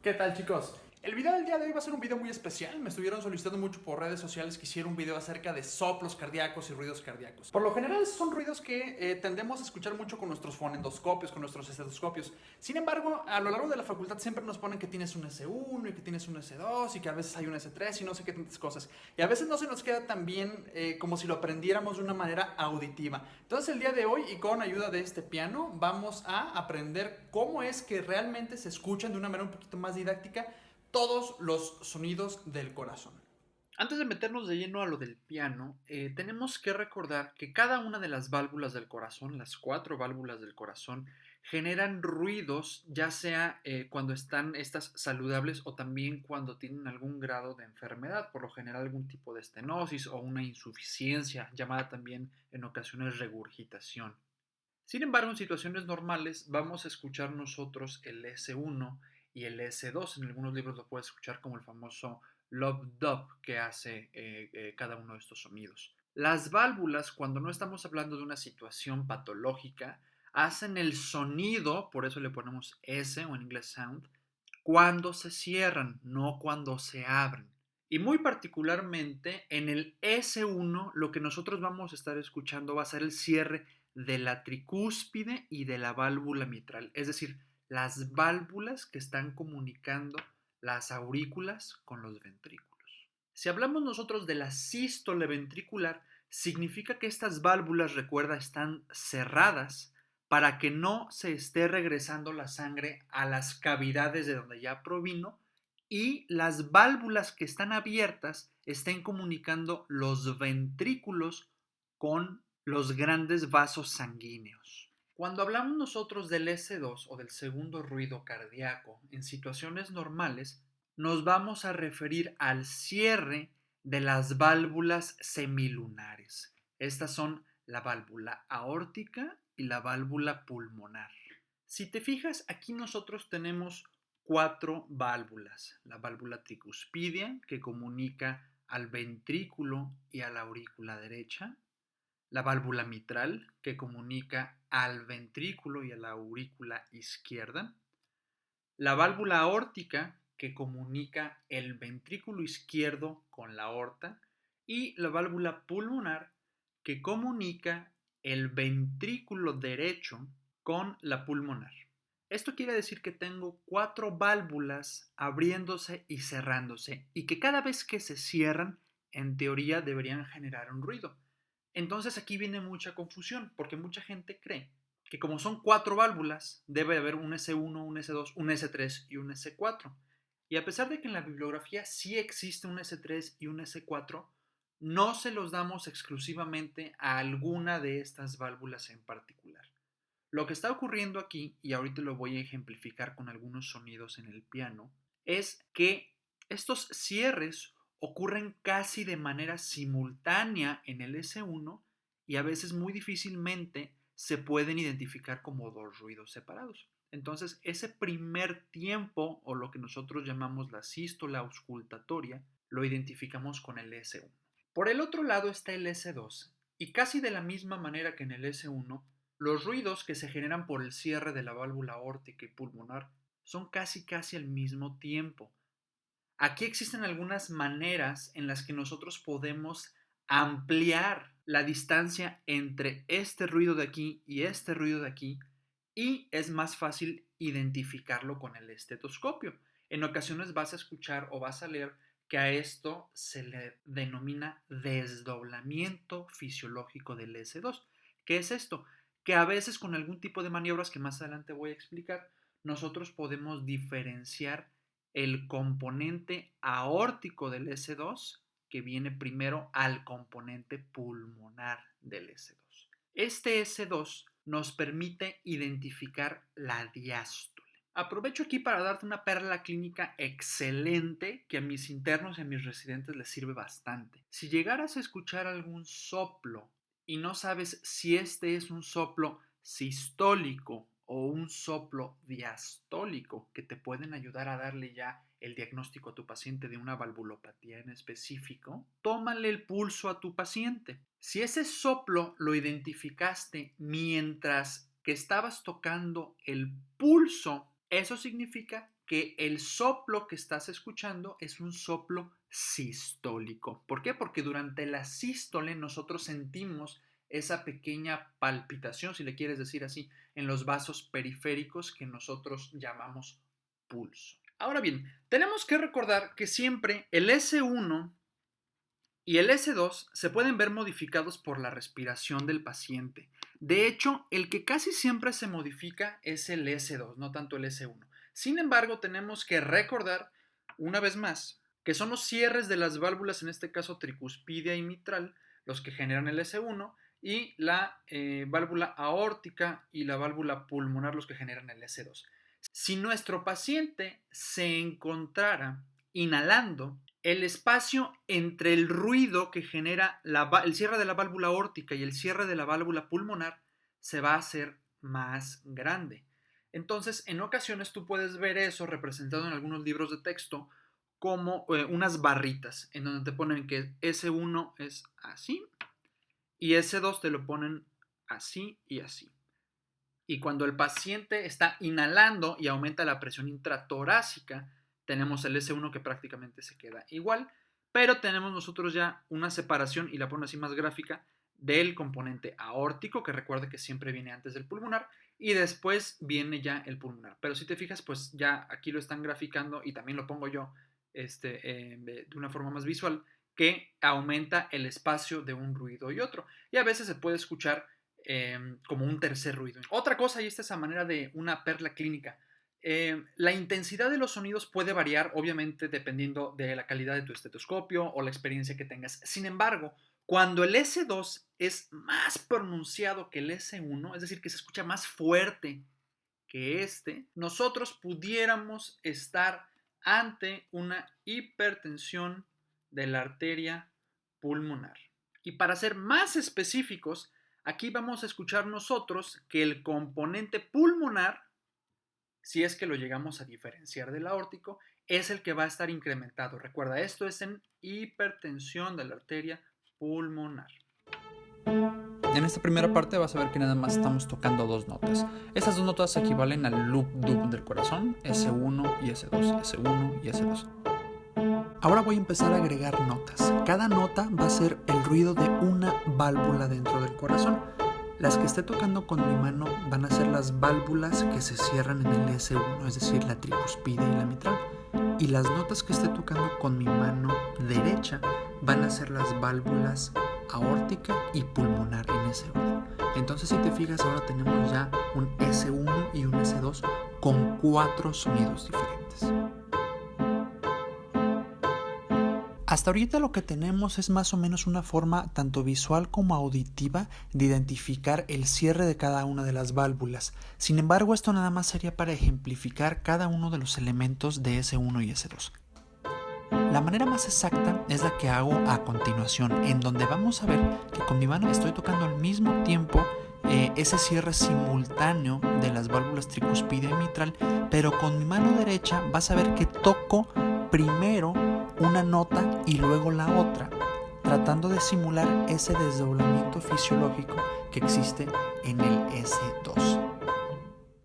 ¿Qué tal, chicos? El video del día de hoy va a ser un video muy especial. Me estuvieron solicitando mucho por redes sociales que hiciera un video acerca de soplos cardíacos y ruidos cardíacos. Por lo general son ruidos que tendemos a escuchar mucho con nuestros fonendoscopios, con nuestros estetoscopios. Sin embargo, a lo largo de la facultad siempre nos ponen que tienes un S1 y que tienes un S2 y que a veces hay un S3 y no sé qué tantas cosas. Y a veces no se nos queda tan bien como si lo aprendiéramos de una manera auditiva. Entonces el día de hoy y con ayuda de este piano vamos a aprender cómo es que realmente se escuchan de una manera un poquito más didáctica todos los sonidos del corazón. Antes de meternos de lleno a lo del piano, tenemos que recordar que cada una de las válvulas del corazón, las cuatro válvulas del corazón, generan ruidos, ya sea cuando están estas saludables o también cuando tienen algún grado de enfermedad, por lo general algún tipo de estenosis o una insuficiencia, llamada también en ocasiones regurgitación. Sin embargo, en situaciones normales vamos a escuchar nosotros el S1 y el S2. En algunos libros lo puedes escuchar como el famoso lub-dub que hace cada uno de estos sonidos. Las válvulas, cuando no estamos hablando de una situación patológica, hacen el sonido, por eso le ponemos S o en inglés sound, cuando se cierran, no cuando se abren. Y muy particularmente en el S1 lo que nosotros vamos a estar escuchando va a ser el cierre de la tricúspide y de la válvula mitral, es decir, las válvulas que están comunicando las aurículas con los ventrículos. Si hablamos nosotros de la sístole ventricular, significa que estas válvulas, recuerda, están cerradas para que no se esté regresando la sangre a las cavidades de donde ya provino y las válvulas que están abiertas estén comunicando los ventrículos con los grandes vasos sanguíneos. Cuando hablamos nosotros del S2 o del segundo ruido cardíaco en situaciones normales, nos vamos a referir al cierre de las válvulas semilunares. Estas son la válvula aórtica y la válvula pulmonar. Si te fijas, aquí nosotros tenemos cuatro válvulas. La válvula tricuspidia, que comunica al ventrículo y a la aurícula derecha. La válvula mitral, que comunica al ventrículo y a la aurícula izquierda. La válvula aórtica, que comunica el ventrículo izquierdo con la aorta. Y la válvula pulmonar, que comunica el ventrículo derecho con la pulmonar. Esto quiere decir que tengo cuatro válvulas abriéndose y cerrándose y que cada vez que se cierran, en teoría deberían generar un ruido. Entonces aquí viene mucha confusión porque mucha gente cree que como son cuatro válvulas, debe haber un S1, un S2, un S3 y un S4. Y a pesar de que en la bibliografía sí existe un S3 y un S4, no se los damos exclusivamente a alguna de estas válvulas en particular. Lo que está ocurriendo aquí, y ahorita lo voy a ejemplificar con algunos sonidos en el piano, es que estos cierres ocurren casi de manera simultánea en el S1 y a veces muy difícilmente se pueden identificar como dos ruidos separados. Entonces, ese primer tiempo, o lo que nosotros llamamos la sístola auscultatoria, lo identificamos con el S1. Por el otro lado está el S2, y casi de la misma manera que en el S1, los ruidos que se generan por el cierre de la válvula aórtica y pulmonar son casi al mismo tiempo. Aquí existen algunas maneras en las que nosotros podemos ampliar la distancia entre este ruido de aquí y este ruido de aquí y es más fácil identificarlo con el estetoscopio. En ocasiones vas a escuchar o vas a leer que a esto se le denomina desdoblamiento fisiológico del S2. ¿Qué es esto? Que a veces con algún tipo de maniobras que más adelante voy a explicar, nosotros podemos diferenciar el componente aórtico del S2 que viene primero al componente pulmonar del S2. Este S2 nos permite identificar la diástole. Aprovecho aquí para darte una perla clínica excelente que a mis internos y a mis residentes les sirve bastante. Si llegaras a escuchar algún soplo y no sabes si este es un soplo sistólico o un soplo diastólico que te pueden ayudar a darle ya el diagnóstico a tu paciente de una valvulopatía en específico, tómale el pulso a tu paciente. Si ese soplo lo identificaste mientras que estabas tocando el pulso, eso significa que el soplo que estás escuchando es un soplo sistólico. ¿Por qué? Porque durante la sístole nosotros sentimos esa pequeña palpitación, si le quieres decir así, en los vasos periféricos que nosotros llamamos pulso. Ahora bien, tenemos que recordar que siempre el S1 y el S2 se pueden ver modificados por la respiración del paciente. De hecho, el que casi siempre se modifica es el S2, no tanto el S1. Sin embargo, tenemos que recordar, una vez más, que son los cierres de las válvulas, en este caso tricuspidia y mitral, los que generan el S1, y la válvula aórtica y la válvula pulmonar los que generan el S2. Si nuestro paciente se encontrara inhalando, el espacio entre el ruido que genera el cierre de la válvula aórtica y el cierre de la válvula pulmonar se va a hacer más grande. Entonces, en ocasiones tú puedes ver eso representado en algunos libros de texto como unas barritas, en donde te ponen que S1 es así y S2 te lo ponen así y así. Y cuando el paciente está inhalando y aumenta la presión intratorácica, tenemos el S1 que prácticamente se queda igual, pero tenemos nosotros ya una separación, y la pongo así más gráfica, del componente aórtico, que recuerda que siempre viene antes del pulmonar, y después viene ya el pulmonar. Pero si te fijas, pues ya aquí lo están graficando, y también lo pongo yo de una forma más visual, que aumenta el espacio de un ruido y otro. Y a veces se puede escuchar como un tercer ruido. Otra cosa, y esta es a manera de una perla clínica, la intensidad de los sonidos puede variar, obviamente, dependiendo de la calidad de tu estetoscopio o la experiencia que tengas. Sin embargo, cuando el S2 es más pronunciado que el S1, es decir, que se escucha más fuerte que nosotros pudiéramos estar ante una hipertensión de la arteria pulmonar. Y para ser más específicos, aquí vamos a escuchar nosotros que el componente pulmonar, si es que lo llegamos a diferenciar del aórtico, es el que va a estar incrementado. Recuerda, esto es en hipertensión de la arteria pulmonar. En esta primera parte vas a ver que nada más estamos tocando dos notas. Estas dos notas equivalen al loop-dub del corazón, S1 y S2, S1 y S2. Ahora voy a empezar a agregar notas. Cada nota va a ser el ruido de una válvula dentro del corazón. Las que esté tocando con mi mano van a ser las válvulas que se cierran en el S1, es decir, la tricuspide y la mitral. Y las notas que esté tocando con mi mano derecha van a ser las válvulas aórtica y pulmonar en ese orden. Entonces, si te fijas, ahora tenemos ya un S1 y un S2 con 4 sonidos diferentes. Hasta ahorita lo que tenemos es más o menos una forma tanto visual como auditiva de identificar el cierre de cada una de las válvulas. Sin embargo, esto nada más sería para ejemplificar cada uno de los elementos de S1 y S2. La manera más exacta es la que hago a continuación, en donde vamos a ver que con mi mano estoy tocando al mismo tiempo ese cierre simultáneo de las válvulas tricuspide y mitral, pero con mi mano derecha vas a ver que toco primero una nota y luego la otra, tratando de simular ese desdoblamiento fisiológico que existe en el S2.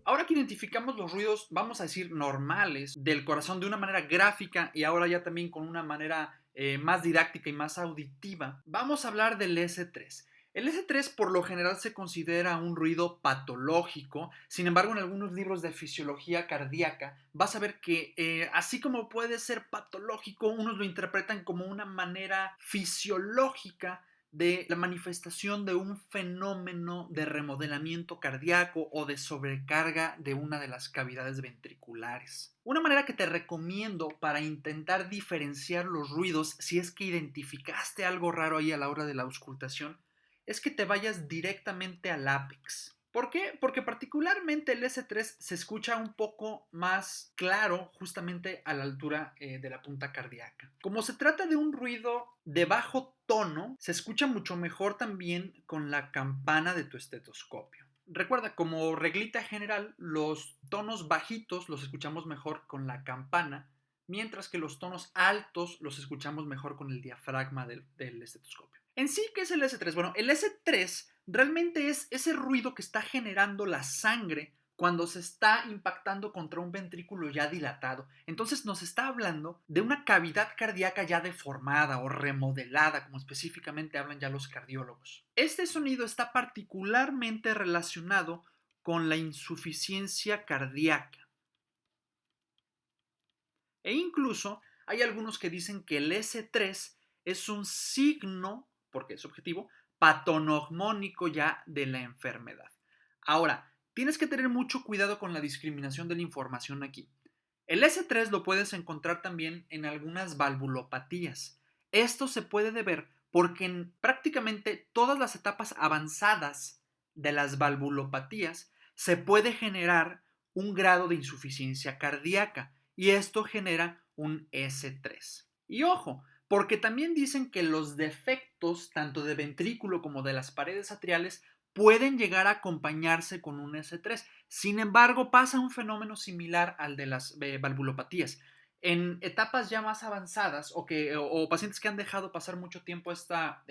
Ahora que identificamos los ruidos, vamos a decir, normales del corazón de una manera gráfica y ahora ya también con una manera más didáctica y más auditiva, vamos a hablar del S3. El S3 por lo general se considera un ruido patológico. Sin embargo, en algunos libros de fisiología cardíaca vas a ver que así como puede ser patológico, unos lo interpretan como una manera fisiológica de la manifestación de un fenómeno de remodelamiento cardíaco o de sobrecarga de una de las cavidades ventriculares. Una manera que te recomiendo para intentar diferenciar los ruidos, si es que identificaste algo raro ahí a la hora de la auscultación, es que te vayas directamente al ápex. ¿Por qué? Porque particularmente el S3 se escucha un poco más claro justamente a la altura de la punta cardíaca. Como se trata de un ruido de bajo tono, se escucha mucho mejor también con la campana de tu estetoscopio. Recuerda, como reglita general, los tonos bajitos los escuchamos mejor con la campana, mientras que los tonos altos los escuchamos mejor con el diafragma del estetoscopio. En sí, ¿qué es el S3? Bueno, el S3 realmente es ese ruido que está generando la sangre cuando se está impactando contra un ventrículo ya dilatado. Entonces nos está hablando de una cavidad cardíaca ya deformada o remodelada, como específicamente hablan ya los cardiólogos. Este sonido está particularmente relacionado con la insuficiencia cardíaca. E incluso hay algunos que dicen que el S3 es un signo, porque es objetivo, patognomónico ya de la enfermedad. Ahora, tienes que tener mucho cuidado con la discriminación de la información aquí. El S3 lo puedes encontrar también en algunas valvulopatías. Esto se puede deber porque en prácticamente todas las etapas avanzadas de las valvulopatías se puede generar un grado de insuficiencia cardíaca y esto genera un S3. Y ojo, porque también dicen que los defectos tanto de ventrículo como de las paredes atriales pueden llegar a acompañarse con un S3. Sin embargo, pasa un fenómeno similar al de las valvulopatías. En etapas ya más avanzadas o pacientes que han dejado pasar mucho tiempo esta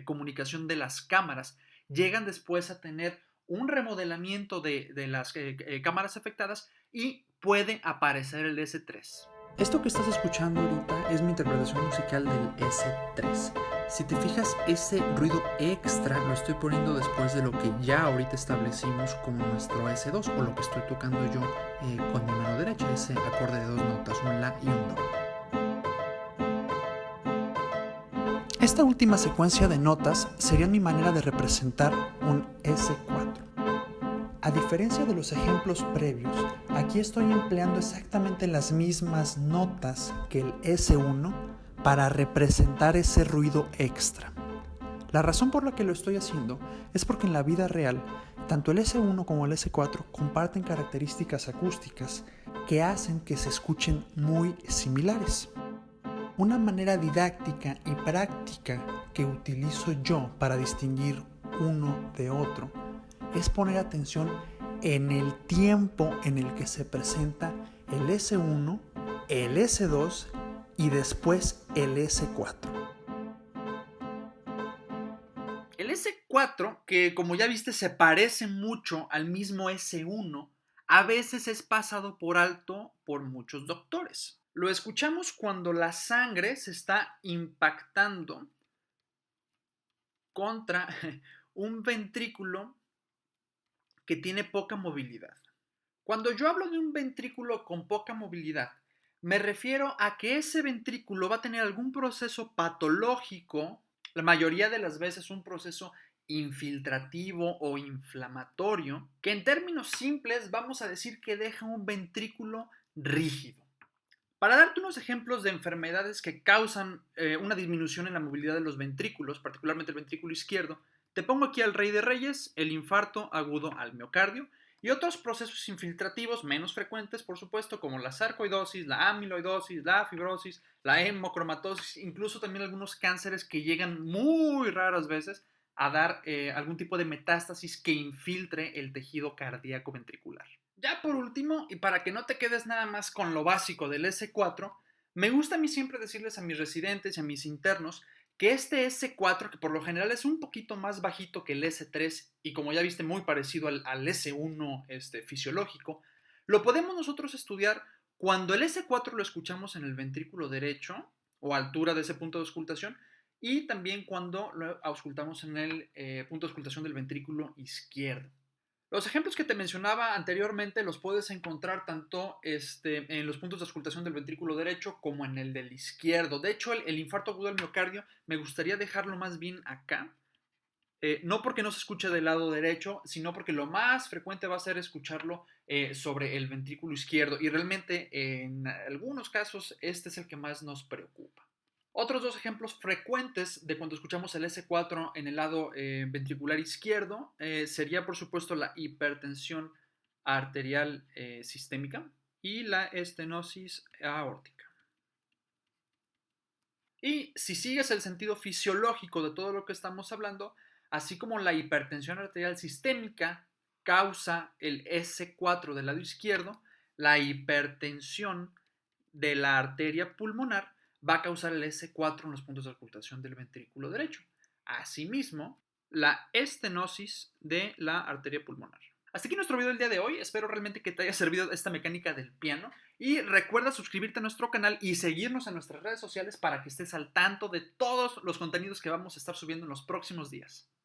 comunicación de las cámaras, llegan después a tener un remodelamiento de las cámaras afectadas y puede aparecer el S3. Esto que estás escuchando ahorita es mi interpretación musical del S3. Si te fijas, ese ruido extra lo estoy poniendo después de lo que ya ahorita establecimos como nuestro S2 o lo que estoy tocando yo con mi mano derecha, ese acorde de dos notas, un La y un Do. Esta última secuencia de notas sería mi manera de representar un S4. A diferencia de los ejemplos previos, aquí estoy empleando exactamente las mismas notas que el S1 para representar ese ruido extra. La razón por la que lo estoy haciendo es porque en la vida real, tanto el S1 como el S4 comparten características acústicas que hacen que se escuchen muy similares. Una manera didáctica y práctica que utilizo yo para distinguir uno de otro es poner atención en el tiempo en el que se presenta el S1, el S2 y después el S4. El S4, que como ya viste se parece mucho al mismo S1, a veces es pasado por alto por muchos doctores. Lo escuchamos cuando la sangre se está impactando contra un ventrículo que tiene poca movilidad. Cuando yo hablo de un ventrículo con poca movilidad, me refiero a que ese ventrículo va a tener algún proceso patológico, la mayoría de las veces un proceso infiltrativo o inflamatorio, que en términos simples vamos a decir que deja un ventrículo rígido. Para darte unos ejemplos de enfermedades que causan una disminución en la movilidad de los ventrículos, particularmente el ventrículo izquierdo, te pongo aquí al rey de reyes, el infarto agudo al miocardio y otros procesos infiltrativos menos frecuentes, por supuesto, como la sarcoidosis, la amiloidosis, la fibrosis, la hemocromatosis, incluso también algunos cánceres que llegan muy raras veces a dar algún tipo de metástasis que infiltre el tejido cardíaco ventricular. Ya por último, y para que no te quedes nada más con lo básico del S4, me gusta a mí siempre decirles a mis residentes y a mis internos que este S4, que por lo general es un poquito más bajito que el S3 y como ya viste muy parecido al S1 fisiológico, lo podemos nosotros estudiar cuando el S4 lo escuchamos en el ventrículo derecho o altura de ese punto de auscultación y también cuando lo auscultamos en el punto de auscultación del ventrículo izquierdo. Los ejemplos que te mencionaba anteriormente los puedes encontrar tanto en los puntos de auscultación del ventrículo derecho como en el del izquierdo. De hecho, el infarto agudo del miocardio me gustaría dejarlo más bien acá. No porque no se escuche del lado derecho, sino porque lo más frecuente va a ser escucharlo sobre el ventrículo izquierdo. Y realmente en algunos casos este es el que más nos preocupa. Otros dos ejemplos frecuentes de cuando escuchamos el S4 en el lado ventricular izquierdo sería por supuesto la hipertensión arterial sistémica y la estenosis aórtica. Y si sigues el sentido fisiológico de todo lo que estamos hablando, así como la hipertensión arterial sistémica causa el S4 del lado izquierdo, la hipertensión de la arteria pulmonar va a causar el S4 en los puntos de auscultación del ventrículo derecho. Asimismo, la estenosis de la arteria pulmonar. Hasta aquí nuestro video del día de hoy. Espero realmente que te haya servido esta mecánica del piano. Y recuerda suscribirte a nuestro canal y seguirnos en nuestras redes sociales para que estés al tanto de todos los contenidos que vamos a estar subiendo en los próximos días.